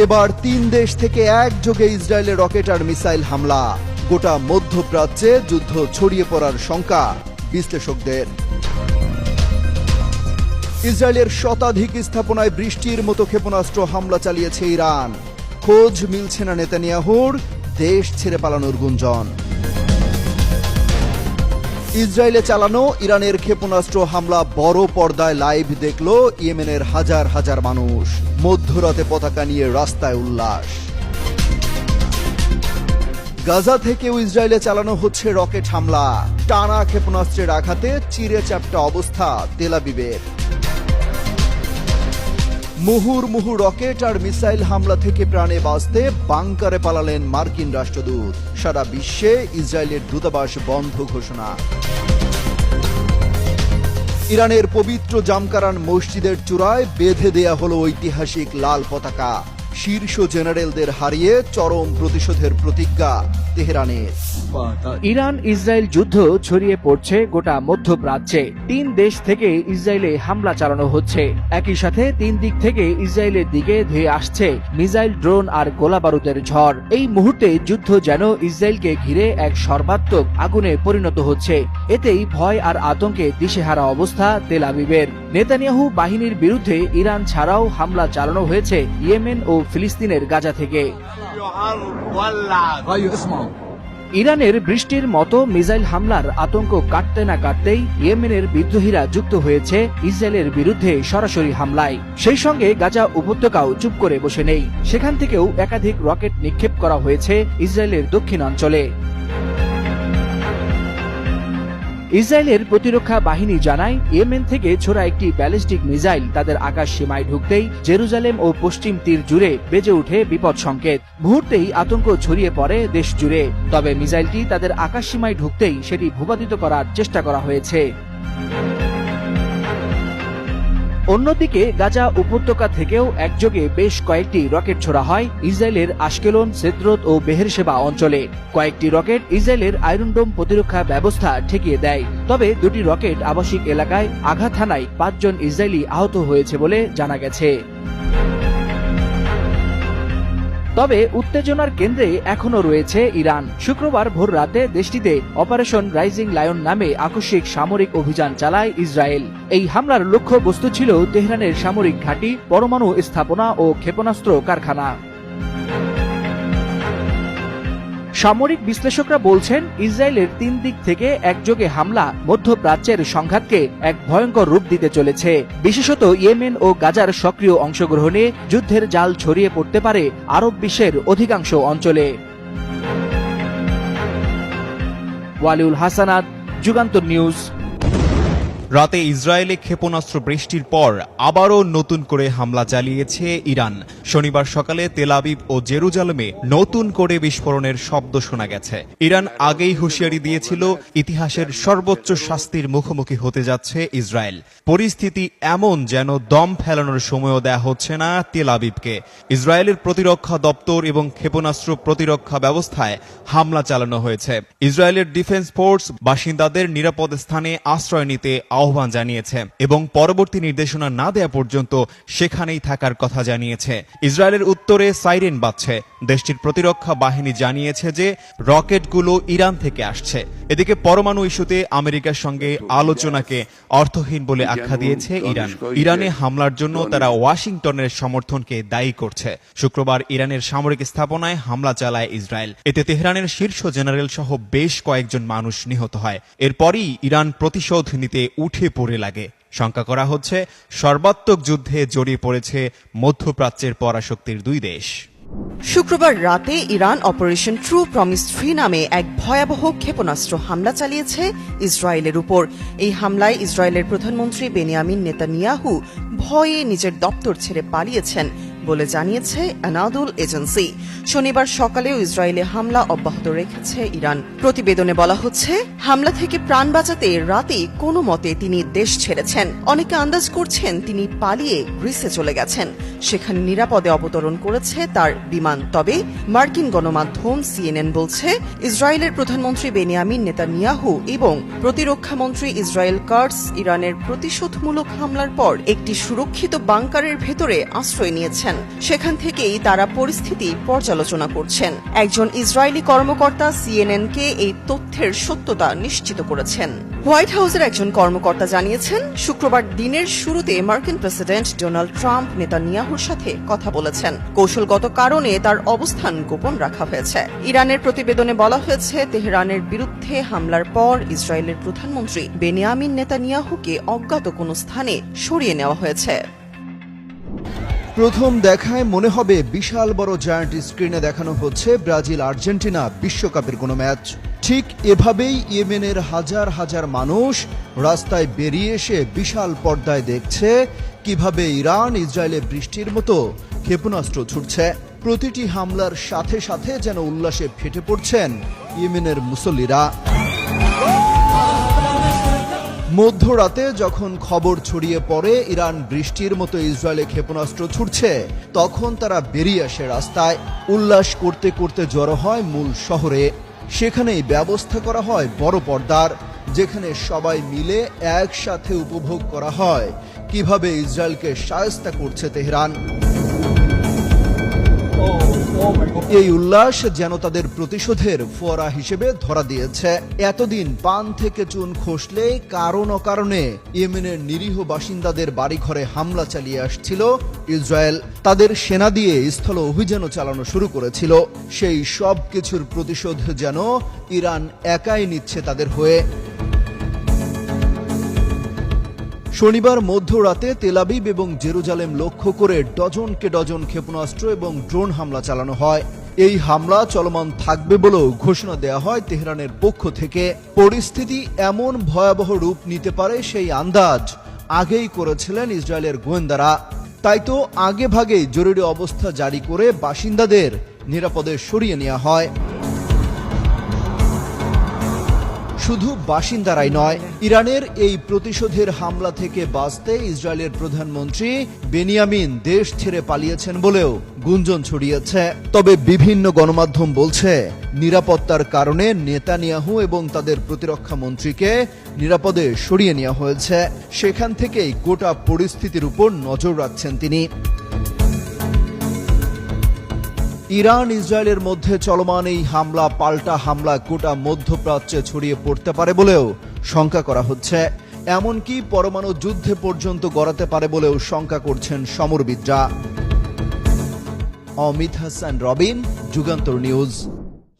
এবার 3 দেশ থেকে একযোগে ইসরায়েলে রকেট আর মিসাইল হামলা। গোটা মধ্যপ্রাচ্যে যুদ্ধ ছড়িয়ে পড়ার শঙ্কা বিশ্লেষকদের। ইসরায়েলের শতাধিক স্থাপনায় বৃষ্টির মতো ক্ষেপণাস্ত্র হামলা চালিয়েছে ইরান। খোঁজ মিলছে না নেতানিয়াহুর, দেশ ছেড়ে পালানোর গুঞ্জন। ইসরায়েলে চালানো ইরানের ক্ষেপণাস্ত্র হামলা বড় পর্দায় লাইভ দেখল ইয়েমেনের হাজার হাজার মানুষ। মধ্যরাতে পতাকা নিয়ে রাস্তায় উল্লাস। গাজা থেকেও ইসরায়েলে চালানো হচ্ছে রকেট হামলা। টানা ক্ষেপণাস্ত্রের আঘাতে চিরে চ্যাপ্টা অবস্থা তেল আবিবের। মুহুর্মুহু রকেট আর মিসাইল হামলা থেকে প্রাণে বাঁচতে বাংকারে পালালেন মার্কিন রাষ্ট্রদূত। সারা বিশ্বে ইসরায়েলের দূতাবাস বন্ধ ঘোষণা। ইরানের পবিত্র জামকারান মসজিদের চূড়ায় বেঁধে দেয়া হলো ঐতিহাসিক লাল পতাকা। শীর্ষ জেনারেলদের হারিয়ে চরম প্রতিশোধের প্রতিজ্ঞা তেহরানের। ইরান ইসরায়েল যুদ্ধ ছড়িয়ে পড়ছে গোটা মধ্যপ্রাচ্যে। 3 দেশ থেকে ইসরায়েলে হামলা চালানো হচ্ছে। একই সাথে 3 দিক থেকে ইসরায়েলের দিকে ধেয়ে আসছে মিসাইল, ড্রোন আর গোলাবারুদের ঝড়। এই মুহূর্তে যুদ্ধ যেন ইসরায়েলকে ঘিরে এক সর্বাত্মক আগুনে পরিণত হচ্ছে। এতেই ভয় আর আতঙ্কে দিশেহারা অবস্থা তেল আবিবের। নেতানিয়াহু বাহিনীর বিরুদ্ধে ইরান ছাড়াও হামলা চালানো হয়েছে ইয়েমেন ও ফিলিস্তিনের গাজা থেকে। ইরানের বৃষ্টির মতো মিসাইল হামলার আতঙ্ক কাটতে না কাটতেই ইয়েমেনের বিদ্রোহীরা যুক্ত হয়েছে ইসরায়েলের বিরুদ্ধে সরাসরি হামলায়। সেই সঙ্গে গাজা উপত্যকাও চুপ করে বসে নেই। সেখান থেকেও একাধিক রকেট নিক্ষেপ করা হয়েছে ইসরায়েলের দক্ষিণাঞ্চলে। ইসরায়েলের প্রতিরক্ষা বাহিনী জানায়, ইয়েমেন থেকে ছোড়া একটি ব্যালিস্টিক মিসাইল তাদের আকাশ সীমায় ঢুকতেই জেরুজালেম ও পশ্চিম তীর জুড়ে বেজে ওঠে বিপদ সংকেত। মুহূর্তেই আতঙ্ক ছড়িয়ে পড়ে দেশ জুড়ে। তবে মিসাইলটি তাদের আকাশ সীমায় ঢুকতেই সেটি ভূপাতিত করার চেষ্টা করা হয়েছে। অন্যদিকে গাজা উপত্যকা থেকেও একযোগে বেশ কয়েকটি রকেট ছোড়া হয় ইসরায়েলের আশকেলন, সেদ্রত ও বেহেরশেবা অঞ্চলে। কয়েকটি রকেট ইসরায়েলের আয়রন ডোম প্রতিরক্ষা ব্যবস্থা ঠেকিয়ে দেয়। তবে 2টি রকেট আবাসিক এলাকায় আঘাত হানায় 5 জন ইসরায়েলি আহত হয়েছে বলে জানা গেছে। তবে উত্তেজনার কেন্দ্রে এখনো রয়েছে ইরান। শুক্রবার ভোর রাতে দেশটিতে অপারেশন রাইজিং লায়ন নামে আকস্মিক সামরিক অভিযান চালায় ইসরায়েল। এই হামলার লক্ষ্যবস্তু ছিল তেহরানের সামরিক ঘাঁটি, পরমাণু স্থাপনা ও ক্ষেপণাস্ত্র কারখানা। সামরিক বিশ্লেষকরা বলছেন, ইসরায়েলের 3 দিক থেকে একযোগে হামলা মধ্যপ্রাচ্যের সংঘাতকে এক ভয়ঙ্কর রূপ দিতে চলেছে। বিশেষত ইয়েমেন ও গাজার সক্রিয় অংশগ্রহণে যুদ্ধের জাল ছড়িয়ে পড়তে পারে আরব বিশ্বের অধিকাংশ অঞ্চলে। ওয়ালিউল হাসানাত, যুগান্তর নিউজ। রাতে ইসরায়েলে ক্ষেপণাস্ত্র বৃষ্টির পর আবারও নতুন করে হামলা চালিয়েছে ইরান। শনিবার সকালে তেল আবিব ও জেরুজালেমে নতুন করে বিস্ফোরণের শব্দ শোনা গেছে। ইরান আগেই হুঁশিয়ারি দিয়েছিল, ইতিহাসের সর্বোচ্চ শাস্তির মুখোমুখি হতে যাচ্ছে ইসরায়েল। পরিস্থিতি এমন যেন দম ফেলানোর সময়ও দেয়া হচ্ছে না তেল আবিবকে। ইসরায়েলের প্রতিরক্ষা দপ্তর এবং ক্ষেপণাস্ত্র প্রতিরক্ষা ব্যবস্থায় হামলা চালানো হয়েছে। ইসরায়েলের ডিফেন্স ফোর্স বাসিন্দাদের নিরাপদ স্থানে আশ্রয় নিতে আহ্বান জানিয়েছে এবং পরবর্তী নির্দেশনা না দেয়া পর্যন্ত সেখানেই থাকার কথা জানিয়েছে। ইসরায়েলের উত্তরে সাইরেন বাজছে। দেশটির প্রতিরক্ষা বাহিনী জানিয়েছে যে রকেটগুলো ইরান থেকে আসছে। এদিকে পরমাণু ইস্যুতে আমেরিকার সঙ্গে আলোচনাকে অর্থহীন বলে আখ্যা দিয়েছে ইরান। ইরানে হামলার জন্য তারা ওয়াশিংটনের সমর্থনকে দায়ী করছে। শুক্রবার ইরানের সামরিক স্থাপনায় হামলা চালায় ইসরায়েল। এতে তেহরানের শীর্ষ জেনারেল সহ বেশ কয়েকজন মানুষ নিহত হয়। এরপরই ইরান প্রতিশোধ নিতে উঠে পড়ে লাগে। শঙ্কা করা হচ্ছে, সর্বাত্মক যুদ্ধে জড়িয়ে পড়েছে মধ্যপ্রাচ্যের পরাশক্তির 2 দেশ। শুক্রবার রাতে ইরান অপারেশন ট্রু প্রমিস 3 নামে এক ভয়াবহ ক্ষেপণাস্ত্র হামলা চালিয়েছে ইসরায়েলের উপর। এই হামলায় ইসরায়েলের প্রধানমন্ত্রী বেনিয়ামিন নেতানিয়াহু ভয়ে নিজের দপ্তর ছেড়ে পালিয়েছেন বলে জানিয়েছে আনাদুল এজেন্সি। শনিবার সকালেও ইসরায়েলে হামলা অব্যাহত রেখেছে ইরান। প্রতিবেদনে বলা হচ্ছে, হামলা থেকে প্রাণ বাঁচাতে রাতে কোনো মতে তিনি দেশ ছেড়েছেন। অনেকে আন্দাজ করছেন তিনি পালিয়ে গ্রিসে চলে গেছেন। সেখানে নিরাপদে অবতরণ করেছে তার বিমান। তবে মার্কিন গণমাধ্যম CNN বলছে, ইসরায়েলের প্রধানমন্ত্রী বেনিয়ামিন নেতানিয়াহু এবং প্রতিরক্ষা মন্ত্রী ইসরায়েল কাটস ইরানের প্রতিশোধমূলক হামলার পর একটি সুরক্ষিত বাংকারের ভেতরে আশ্রয় নিয়েছেন। পৌঁছেছেন। সেখান থেকেই তারা পরিস্থিতি পর্যালোচনা করছেন। একজন ইসরায়েলি কর্মকর্তা সিএনএনকে এই তথ্যের সত্যতা নিশ্চিত করেছেন। হোয়াইট হাউসের একজন কর্মকর্তা জানিয়েছেন, শুক্রবার দিনের শুরুতে মার্কিন প্রেসিডেন্ট ডোনাল্ড ট্রাম্প নেতানিয়াহুর সাথে কথা বলেছেন। কৌশলগত কারণে তার অবস্থান গোপন রাখা হয়েছে। ইরানের প্রতিবেদনে বলা হয়েছে, তেহরানের বিরুদ্ধে হামলার পর ইসরায়েলের প্রধানমন্ত্রী বেনিয়ামিন নেতানিয়াহুকে অজ্ঞাত কোনো স্থানে সরিয়ে নেওয়া হয়েছে। প্রথম দেখায় মনে হবে বিশাল বড় জায়ান্ট স্ক্রিনে দেখানো হচ্ছে ব্রাজিল আর্জেন্টিনা বিশ্বকাপের কোনো ম্যাচ। ঠিক এভাবেই ইয়েমেনের হাজার হাজার মানুষ রাস্তায় বেরিয়ে এসে বিশাল পর্দায় দেখছে কিভাবে ইরান ইসরায়েলে বৃষ্টির মতো ক্ষেপণাস্ত্র ছুটছে। প্রতিটি হামলার সাথে সাথে যেন উল্লাসে ফেটে পড়ছেন ইয়েমেনের মুসল্লিরা। মধ্যরাতে যখন খবর ছড়িয়ে পড়ে ইরান বৃষ্টির মতো ইসরায়েলে ক্ষেপণাস্ত্র ছুটছে, তখন তারা বেরিয়ে আসে রাস্তায়। উল্লাস করতে করতে জড়ো হয় মূল শহরে। সেখানেই ব্যবস্থা করা হয় বড় পর্দার, যেখানে সবাই মিলে একসাথে উপভোগ করা হয় কিভাবে ইসরায়েলকে শায়েস্তা করছে তেহরান। এই উল্লাস যেন তাদের প্রতিশোধের ফোয়ারা হিসেবে ধরা দিয়েছে। এতদিন পান থেকে চুন খসলে কারণ অকারণে ইয়েমেনের নিরীহ বাসিন্দাদের বাড়িঘরে হামলা চালিয়ে আসছিল ইসরায়েল। তাদের সেনা দিয়ে স্থল অভিযানও চালানো শুরু করেছিল। সেই সব কিছুর প্রতিশোধ যেন ইরান একাই নিচ্ছে তাদের হয়ে। শনিবার মধ্যরাতে তেল আবিব এবং জেরুজালেম লক্ষ্য করে ডজনকে ডজন ক্ষেপণাস্ত্র এবং ড্রোন হামলা চালানো হয়। এই হামলা চলমান থাকবে বলেও ঘোষণা দেওয়া হয় তেহরানের পক্ষ থেকে। পরিস্থিতি এমন ভয়াবহ রূপ নিতে পারে সেই আন্দাজ আগেই করেছিলেন ইসরায়েলের গোয়েন্দারা। তাই তো আগে ভাগেই জরুরি অবস্থা জারি করে বাসিন্দাদের নিরাপদে সরিয়ে নেওয়া হয়। শুধু বাসিন্দারাই নয়, ইরানের এই প্রতিশোধের হামলা থেকে বাঁচতে ইসরায়েলের প্রধানমন্ত্রী বেনিয়ামিন দেশ ছেড়ে পালিয়েছেন বলেও গুঞ্জন ছড়িয়েছে। তবে বিভিন্ন গণমাধ্যম বলছে, নিরাপত্তার কারণে নেতানিয়াহু এবং তাদের প্রতিরক্ষা মন্ত্রীকে নিরাপদে সরিয়ে নেওয়া হয়েছে। সেখান থেকেই গোটা পরিস্থিতির উপর নজর রাখছেন তিনি। ইরান ইসরায়েলের মধ্যে চলমান এই হামলা পাল্টা হামলা গোটা মধ্যপ্রাচ্যে ছড়িয়ে পড়তে পারে বলেও শঙ্কা করা হচ্ছে। এমনকি পরমাণু যুদ্ধে পর্যন্ত গড়াতে পারে বলেও শঙ্কা করছেন সমরবিদরা। অমিত হাসান রবিন, যুগান্তর নিউজ।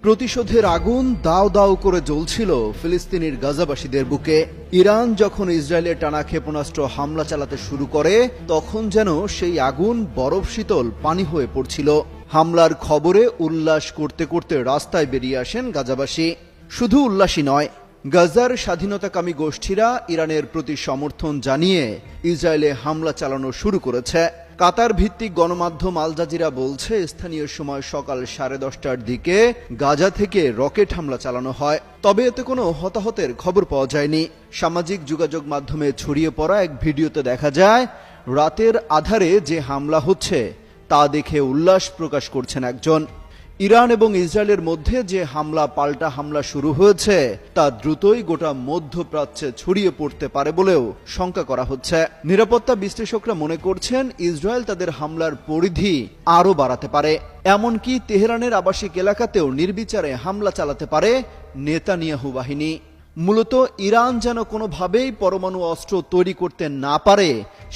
প্রতিশোধের আগুন দাও দাও করে জ্বলছিল ফিলিস্তিনির গাজাবাসীদের বুকে। ইরান যখন ইসরায়েলের টানা ক্ষেপণাস্ত্র হামলা চালাতে শুরু করে, তখন যেন সেই আগুন বরফ শীতল পানি হয়ে পড়ছিল। হামলার খবরে উল্লাস করতে করতে রাস্তায় বেরিয়ে আসেন গাজাবাসী। শুধু উল্লাসই নয়, গাজার স্বাধীনতাকামী গোষ্ঠীরা ইরানের প্রতি সমর্থন জানিয়ে ইসরায়েলে হামলা চালানো শুরু করেছে। কাতার ভিত্তিক গণমাধ্যম আল জাজিরা বলছে, স্থানীয় সময় সকাল 10:30টার দিকে গাজা থেকে রকেট হামলা চালানো হয়। তবে এতে কোনো হতাহতের খবর পাওয়া যায়নি। সামাজিক যোগাযোগ মাধ্যমে ছড়িয়ে পড়া এক ভিডিওতে দেখা যায়, রাতের আধারে যে হামলা হচ্ছে তা দেখে উল্লাস প্রকাশ করছেন একজন। ইরান এবং ইসরায়েলের মধ্যে যে হামলা পাল্টা হামলা শুরু হয়েছে তা দ্রুতই গোটা মধ্যপ্রাচ্যে ছড়িয়ে পড়তে পারে বলেও শঙ্কা করা হচ্ছে। নিরাপত্তা বিশ্লেষকরা মনে করছেন, ইসরায়েল তাদের হামলার পরিধি আরও বাড়াতে পারে। এমনকি তেহরানের আবাসিক এলাকাতেও নির্বিচারে হামলা চালাতে পারে নেতানিয়াহু বাহিনী। মূলত ইরান যেন কোনোভাবেই পরমাণু অস্ত্র তৈরি করতে না পারে,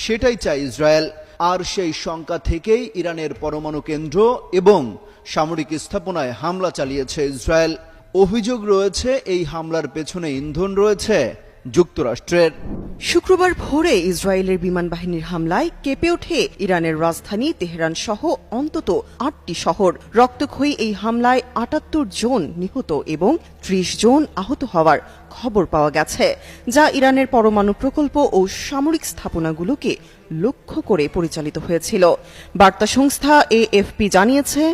সেটাই চায় ইসরায়েল। আর সেই শঙ্কা থেকেই ইরানের পরমাণু কেন্দ্র এবং সামরিক স্থাপনায় হামলা চালিয়েছে ইসরায়েল। অভিযোগ রয়েছে, এই হামলার পেছনে ইন্ধন রয়েছে যুক্তরাষ্ট্রের। শুক্রবার ভোরে ইসরায়েলের বিমান বাহিনীর হামলায় কেঁপে ওঠে ইরানের রাজধানী তেহরান সহ অন্তত 8টি শহর। রক্তক্ষয়ী এই হামলায় 78 জন নিহত এবং 30 জন আহত হওয়ার খবর পাওয়া গেছে, যা ইরানের পরমাণু প্রকল্প ও সামরিক স্থাপনাগুলোকে লক্ষ্য করে পরিচালিত হয়েছিল। বার্তা সংস্থা AFP জানিয়েছে,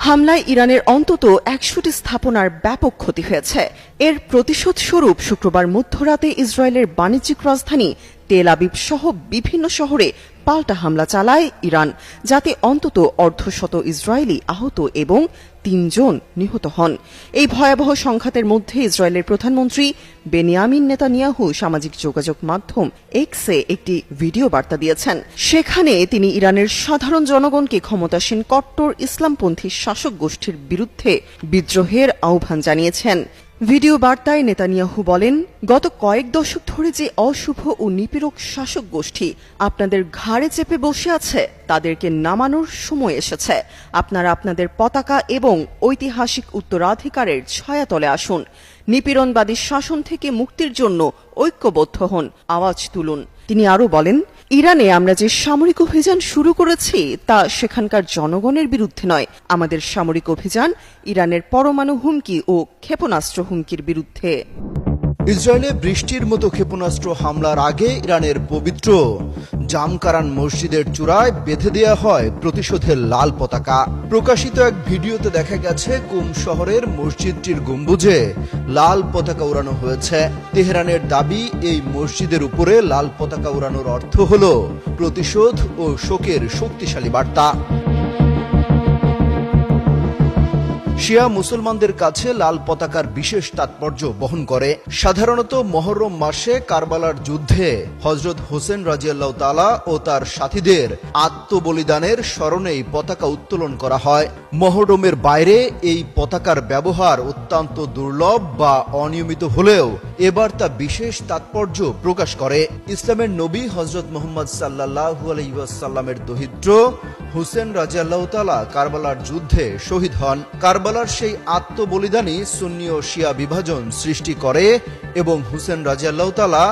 হামলায় ইরানের অন্তত 100টি স্থাপনার ব্যাপক ক্ষতি হয়েছে। এর প্রতিশোধ স্বরূপ শুক্রবার মধ্যরাতে ইসরায়েলের বাণিজ্যিক রাজধানী তেল আবিব সহ বিভিন্ন শহরে পাল্টা হামলা চালায় ইরান, যাতে অন্তত অর্ধশত ইসরায়েলি আহত এবং ৩ জন নিহত হন। এই ভয়াবহ সংঘাতের মধ্যে ইসরায়েলের প্রধানমন্ত্রী বেনিয়ামিন নেতানিয়াহু সামাজিক যোগাযোগ মাধ্যম এক্সে একটি ভিডিও বার্তা দিয়েছেন। সেখানে তিনি ইরানের সাধারণ জনগণকে ক্ষমতাসীন কট্টর ইসলামপন্থী শাসক গোষ্ঠীর বিরুদ্ধে বিদ্রোহের আহ্বান জানিয়েছেন। ভিডিও বার্তায় নেতানিয়াহু বলেন, গত কয়েক দশক ধরে যে অশুভ ও নিপীড়ক শাসক গোষ্ঠী আপনাদের ঘাড়ে চেপে বসে আছে, তাদেরকে নামানোর সময় এসেছে। আপনারা আপনাদের পতাকা এবং ঐতিহাসিক উত্তরাধিকারের ছায়াতলে আসুন। নিপীড়নবাদী শাসন থেকে মুক্তির জন্য ঐক্যবদ্ধ হন, আওয়াজ তুলুন। তিনি আরও বলেন, ইরানে আমরা যে সামরিক অভিযান শুরু করেছি তা সেখানকার জনগণের বিরুদ্ধে নয়। আমাদের সামরিক অভিযান ইরানের পরমাণু হুমকি ও ক্ষেপণাস্ত্র হুমকির বিরুদ্ধে। ইসরায়েলে বৃষ্টির মতো ক্ষেপণাস্ত্র হামলার আগে ইরানের পবিত্র জামকারান মসজিদের চূড়ায় বেঁধে দেয়া হয় প্রতিশোধের লাল পতাকা। প্রকাশিত এক ভিডিওতে দেখা গেছে কুম শহরের মসজিদটির গম্বুজে লাল পতাকা উড়ানো হয়েছে। তেহরানের দাবি, এই মসজিদের উপরে লাল পতাকা উড়ানোর অর্থ হল প্রতিশোধ ও শোকের শক্তিশালী বার্তা। শিয়া মুসলমানদের কাছে লাল পতাকার বিশেষ তাৎপর্য বহন করে। সাধারণত মহরম মাসে কারবালার যুদ্ধে হযরত হোসেন রাদিয়াল্লাহু তাআলা ও তার সাথীদের আত্মবলিদানের স্মরণে এই পতাকা উত্তোলন করা হয়। মহরমের বাইরে এই পতাকার ব্যবহার অত্যন্ত দুর্লভ বা অনিয়মিত হলেও এবার তা বিশেষ তাৎপর্য প্রকাশ করে। ইসলামের নবী হযরত মুহাম্মদ সাল্লাল্লাহু আলাইহি ওয়াসাল্লামের দহিত্র হুসেন রাদিয়াল্লাহু তাআলা কারবালার যুদ্ধে শহীদ হন। কারবালার সেই আত্মবলিদানই সুন্নি ও শিয়া বিভাজন সৃষ্টি করে এবং হুসেন রাদিয়াল্লাহু তাআলা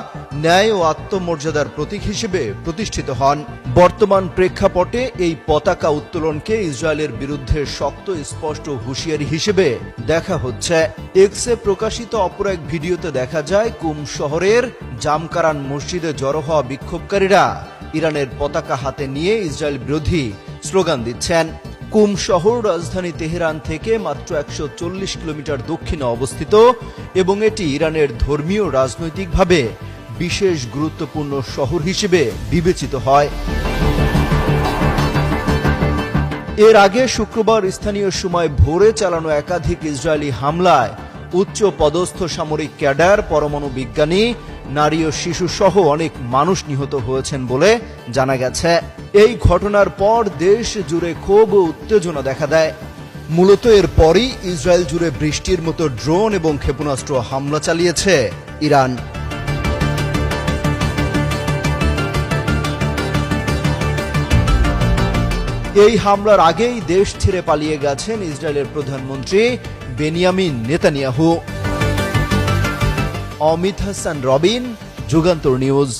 ন্যায় ও আত্মমর্যাদার প্রতীক হিসেবে প্রতিষ্ঠিত হন। বর্তমান প্রেক্ষাপটে এই পতাকা উত্তোলনকে ইসরায়েলের বিরুদ্ধে শক্ত স্পষ্ট হুঁশিয়ারি হিসেবে দেখা হচ্ছে। এক্সে প্রকাশিত অপর এক ভিডিওতে দেখা যায় কুম শহরের জামকারান মসজিদে জড়ো হওয়া বিক্ষোভকারীরা ইরানের পতাকা হাতে নিয়ে ইসরায়েল বিরোধী স্লোগান দিচ্ছেন। কুম শহর রাজধানী তেহরান থেকে মাত্র 140 কিলোমিটার দক্ষিণে অবস্থিত এবং এটি ইরানের ধর্মীয় রাজনৈতিকভাবে বিশেষ গুরুত্বপূর্ণ শহর হিসেবে বিবেচিত হয়। এর আগে শুক্রবার স্থানীয় সময় ভোরে চালানো একাধিক ইসরায়েলি হামলায় উচ্চ পদস্থ সামরিক ক্যাডার, পরমাণু বিজ্ঞানী, নারী ও শিশু সহ অনেক মানুষ নিহত হয়েছেন বলে জানা গেছে। এই ঘটনার পর দেশ জুড়ে ক্ষোভ ও উত্তেজনা দেখা দেয়। মূলত এরপরই ইসরায়েল জুড়ে বৃষ্টির মতো ড্রোন এবং ক্ষেপণাস্ত্র হামলা চালিয়েছে ইরান। এই হামলার আগেই দেশ ছেড়ে পালিয়ে গেছেন ইসরায়েলের প্রধানমন্ত্রী Benjamin Netanyahu. Amit Hasan Robin, Jugantor news.